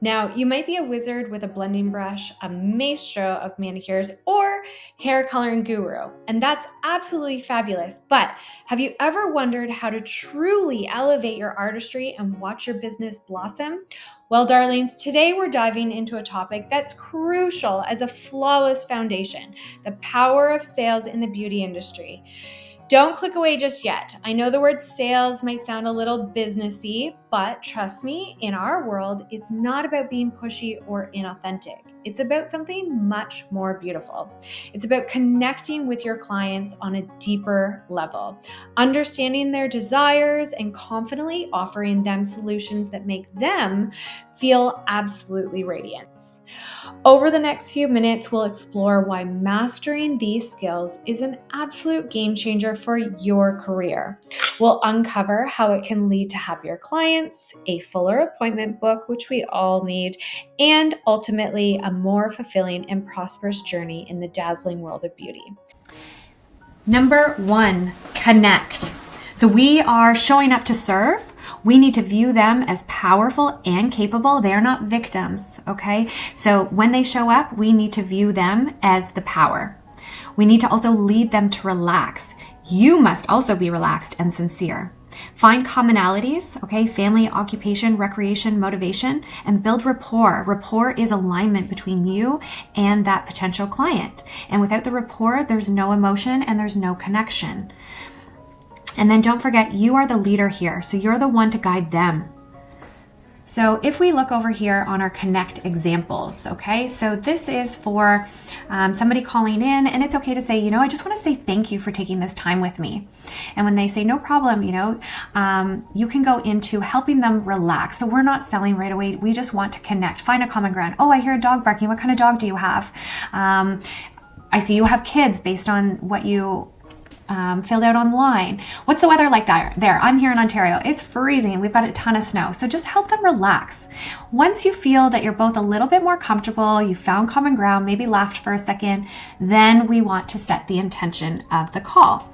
Now, you might be a wizard with a blending brush, a maestro of manicures, or hair coloring guru, and that's absolutely fabulous. But have you ever wondered how to truly elevate your artistry and watch your business blossom? Well, darlings, today we're diving into a topic that's crucial as a flawless foundation: the power of sales in the beauty industry. Don't click away just yet. I know the word sales might sound a little businessy, but trust me, in our world, it's not about being pushy or inauthentic. It's about something much more beautiful. It's about connecting with your clients on a deeper level, understanding their desires, and confidently offering them solutions that make them feel absolutely radiant. Over the next few minutes, we'll explore why mastering these skills is an absolute game changer for your career. We'll uncover how it can lead to happier clients, a fuller appointment book, which we all need, and ultimately a more fulfilling and prosperous journey in the dazzling world of beauty. Number 1, connect. So we are showing up to serve. We need to view them as powerful and capable. They are not victims, okay? So when they show up, we need to view them as the power. We need to also lead them to relax. You must also be relaxed and sincere. Find commonalities, okay? Family, occupation, recreation, motivation, and build rapport. Rapport is alignment between you and that potential client. And without the rapport, there's no emotion and there's no connection. And then don't forget, you are the leader here. So you're the one to guide them. So if we look over here on our connect examples, okay, so this is for somebody calling in, and it's okay to say, I just want to say thank you for taking this time with me. And when they say no problem, you can go into helping them relax. So we're not selling right away. We just want to connect, find a common ground. Oh, I hear a dog barking. What kind of dog do you have? I see you have kids based on what you filled out online. What's the weather like there? I'm here in Ontario. It's freezing. We've got a ton of snow. So just help them relax. Once you feel that you're both a little bit more comfortable, you found common ground, maybe laughed for a second, then we want to set the intention of the call.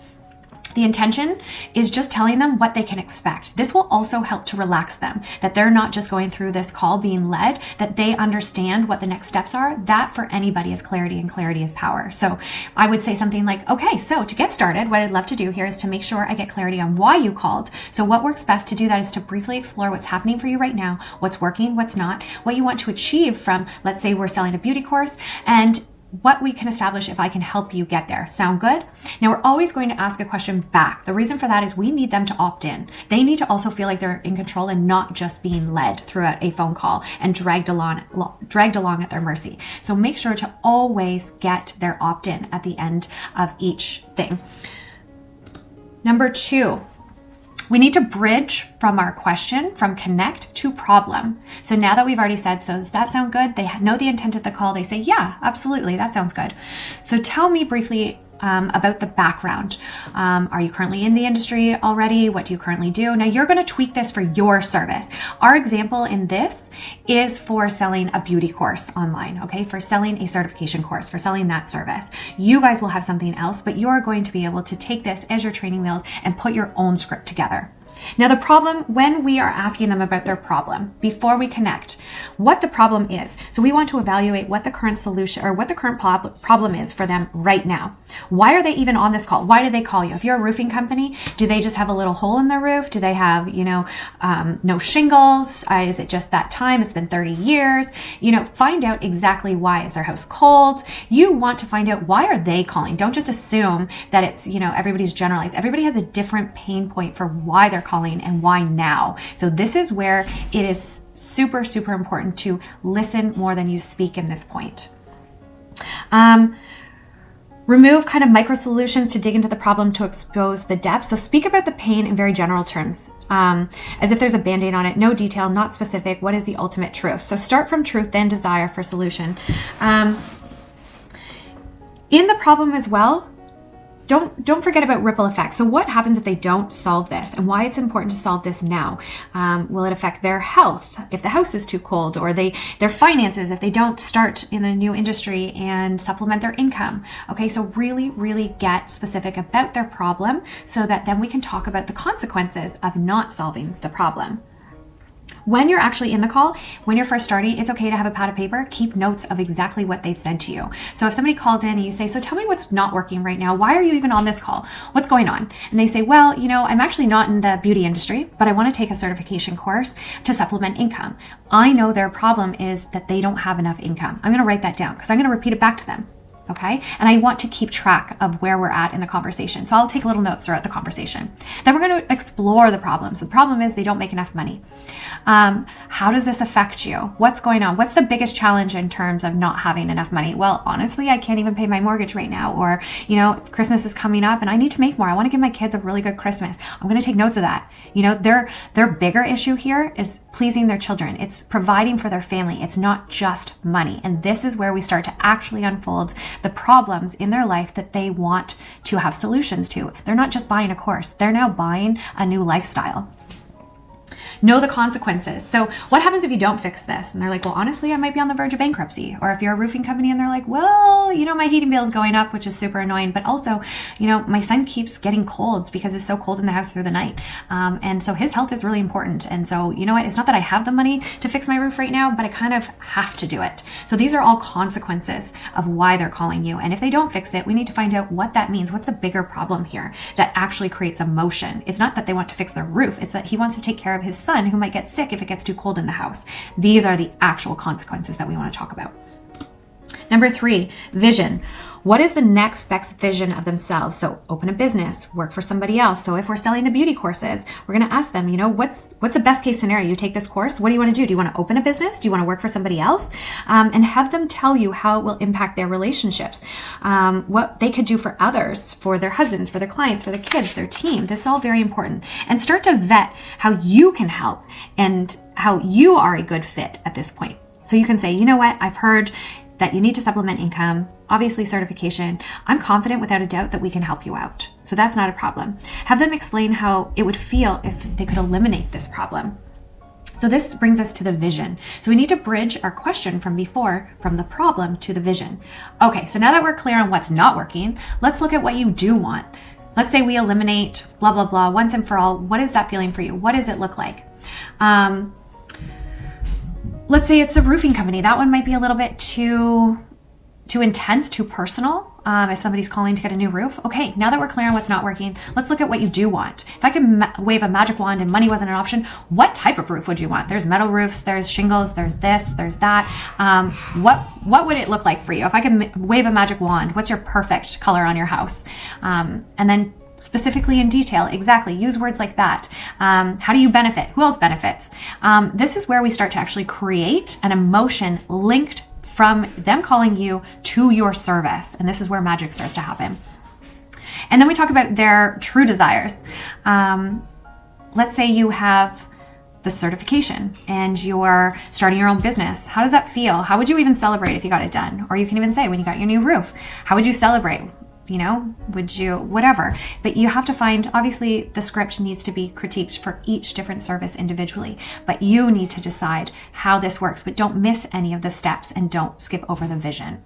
The intention is just telling them what they can expect. This will also help to relax them, that they're not just going through this call being led, that they understand what the next steps are. That for anybody is clarity, and clarity is power. So I would say something like, okay, so to get started, what I'd love to do here is to make sure I get clarity on why you called. So what works best to do that is to briefly explore what's happening for you right now, what's working, what's not, what you want to achieve from, let's say we're selling a beauty course, and what we can establish if I can help you get there. Sound good? Now we're always going to ask a question back. The reason for that is we need them to opt in. They need to also feel like they're in control and not just being led throughout a phone call and dragged along at their mercy. So make sure to always get their opt-in at the end of each thing. Number 2, we need to bridge from our question, from connect to problem. So now that we've already said, so does that sound good? They know the intent of the call. They say, yeah, absolutely. That sounds good. So tell me briefly about the background. Are you currently in the industry already? What do you currently do? Now you're going to tweak this for your service. Our example in this is for selling a beauty course online, okay? For selling a certification course, for selling that service. You guys will have something else, but you're going to be able to take this as your training wheels and put your own script together. Now the problem, when we are asking them about their problem, before we connect, what the problem is. So we want to evaluate what the current solution or what the current problem is for them right now. Why are they even on this call? Why did they call you? If you're a roofing company, do they just have a little hole in their roof? Do they have, no shingles? Is it just that time? It's been 30 years. Find out exactly why. Is their house cold? You want to find out, why are they calling? Don't just assume that it's, everybody's generalized. Everybody has a different pain point for why they're calling and why now. So this is where it is super, super important to listen more than you speak in this point. Remove kind of micro solutions to dig into the problem to expose the depth. So speak about the pain in very general terms, as if there's a band-aid on it. No detail, not specific. What is the ultimate truth? So start from truth, then desire for solution. In the problem as well, Don't forget about ripple effects. So what happens if they don't solve this, and why it's important to solve this now? Will it affect their health if the house is too cold, or their finances if they don't start in a new industry and supplement their income? Okay, so really, really get specific about their problem so that then we can talk about the consequences of not solving the problem. When you're actually in the call, when you're first starting, it's okay to have a pad of paper. Keep notes of exactly what they've said to you. So if somebody calls in and you say, so tell me what's not working right now. Why are you even on this call? What's going on? And they say, well, I'm actually not in the beauty industry, but I want to take a certification course to supplement income. I know their problem is that they don't have enough income. I'm going to write that down because I'm going to repeat it back to them. Okay. And I want to keep track of where we're at in the conversation. So I'll take little notes throughout the conversation. Then we're going to explore the problems. The problem is they don't make enough money. How does this affect you? What's going on? What's the biggest challenge in terms of not having enough money? Well, honestly, I can't even pay my mortgage right now. Or, Christmas is coming up and I need to make more. I want to give my kids a really good Christmas. I'm going to take notes of that. Their bigger issue here is pleasing their children. It's providing for their family. It's not just money. And this is where we start to actually unfold the problems in their life that they want to have solutions to. They're not just buying a course. They're now buying a new lifestyle. Know the consequences. So what happens if you don't fix this? And they're like, well, honestly, I might be on the verge of bankruptcy. Or if you're a roofing company and they're like, well, my heating bill is going up, which is super annoying. But also, my son keeps getting colds because it's so cold in the house through the night. And so his health is really important. And so, it's not that I have the money to fix my roof right now, but I kind of have to do it. So these are all consequences of why they're calling you. And if they don't fix it, we need to find out what that means. What's the bigger problem here that actually creates emotion? It's not that they want to fix their roof. It's that he wants to take care of his son who might get sick if it gets too cold in the house. These are the actual consequences that we want to talk about. Number 3, vision. What is the next best vision of themselves? So open a business, work for somebody else. So if we're selling the beauty courses, we're going to ask them, what's the best case scenario? You take this course. What do you want to do? Do you want to open a business? Do you want to work for somebody else? And have them tell you how it will impact their relationships, what they could do for others, for their husbands, for their clients, for their kids, their team. This is all very important. And start to vet how you can help and how you are a good fit at this point. So you can say, I've heard that you need to supplement income, obviously certification. I'm confident without a doubt that we can help you out. So that's not a problem. Have them explain how it would feel if they could eliminate this problem. So this brings us to the vision. So we need to bridge our question from before, from the problem to the vision. Okay, so now that we're clear on what's not working, let's look at what you do want. Let's say we eliminate blah, blah, blah, once and for all. What is that feeling for you? What does it look like? Let's say it's a roofing company. That one might be a little bit too intense, too personal. If somebody's calling to get a new roof. Okay, now that we're clear on what's not working, let's look at what you do want. If I could wave a magic wand and money wasn't an option, what type of roof would you want? There's metal roofs, there's shingles, there's this, there's that. What would it look like for you? If I could wave a magic wand, what's your perfect color on your house? And then specifically in detail, exactly, use words like that. How do you benefit? Who else benefits? This is where we start to actually create an emotion linked from them calling you to your service. And this is where magic starts to happen. And then we talk about their true desires. Let's say you have the certification and you're starting your own business. How does that feel? How would you even celebrate if you got it done? Or you can even say when you got your new roof, how would you celebrate? Would you, whatever. But you have to find, obviously the script needs to be critiqued for each different service individually, but you need to decide how this works, but don't miss any of the steps and don't skip over the vision.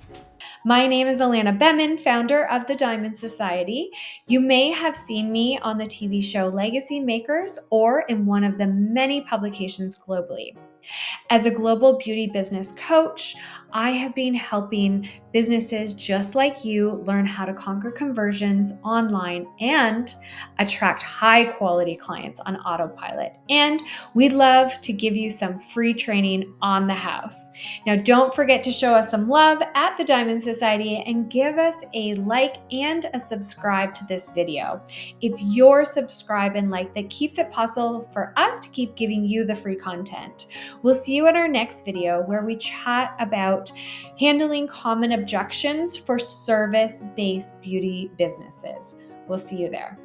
My name is Alana Beman, founder of the Diamond Society. You may have seen me on the TV show Legacy Makers or in one of the many publications globally. As a global beauty business coach, I have been helping businesses just like you learn how to conquer conversions online and attract high quality clients on autopilot. And we'd love to give you some free training on the house. Now, don't forget to show us some love at the Diamond Society and give us a like and a subscribe to this video. It's your subscribe and like that keeps it possible for us to keep giving you the free content. We'll see you in our next video where we chat about handling common objections for service-based beauty businesses. We'll see you there.